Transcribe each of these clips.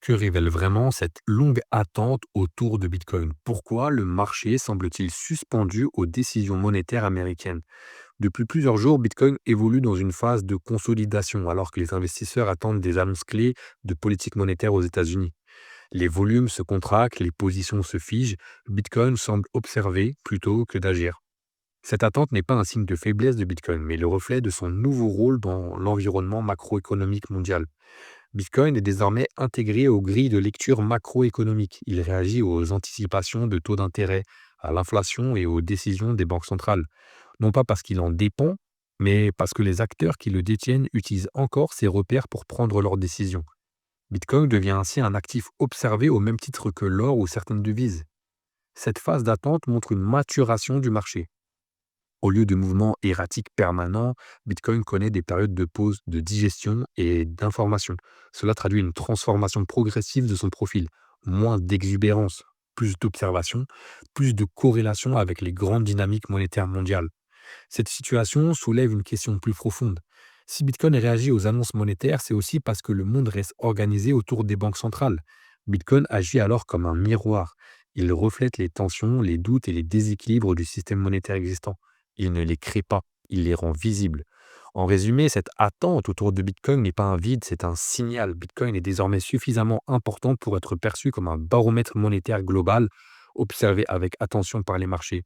Que révèle vraiment cette longue attente autour de Bitcoin? Pourquoi le marché semble-t-il suspendu aux décisions monétaires américaines? Depuis plusieurs jours, Bitcoin évolue dans une phase de consolidation alors que les investisseurs attendent des annonces clés de politique monétaire aux États-Unis. Les volumes se contractent, les positions se figent, Bitcoin semble observer plutôt que d'agir. Cette attente n'est pas un signe de faiblesse de Bitcoin, mais le reflet de son nouveau rôle dans l'environnement macroéconomique mondial. Bitcoin est désormais intégré aux grilles de lecture macroéconomique. Il réagit aux anticipations de taux d'intérêt, à l'inflation et aux décisions des banques centrales. Non pas parce qu'il en dépend, mais parce que les acteurs qui le détiennent utilisent encore ces repères pour prendre leurs décisions. Bitcoin devient ainsi un actif observé au même titre que l'or ou certaines devises. Cette phase d'attente montre une maturation du marché. Au lieu de mouvements erratiques permanents, Bitcoin connaît des périodes de pause, de digestion et d'information. Cela traduit une transformation progressive de son profil. Moins d'exubérance, plus d'observation, plus de corrélation avec les grandes dynamiques monétaires mondiales. Cette situation soulève une question plus profonde. Si Bitcoin réagit aux annonces monétaires, c'est aussi parce que le monde reste organisé autour des banques centrales. Bitcoin agit alors comme un miroir. Il reflète les tensions, les doutes et les déséquilibres du système monétaire existant. Il ne les crée pas, il les rend visibles. En résumé, cette attente autour de Bitcoin n'est pas un vide, c'est un signal. Bitcoin est désormais suffisamment important pour être perçu comme un baromètre monétaire global, observé avec attention par les marchés.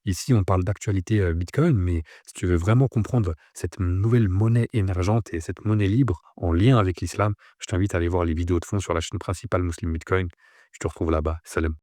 Ici, on parle d'actualité Bitcoin, mais si tu veux vraiment comprendre cette nouvelle monnaie émergente et cette monnaie libre en lien avec l'islam, je t'invite à aller voir les vidéos de fond sur la chaîne principale Muslim Bitcoin. Je te retrouve là-bas. Salam.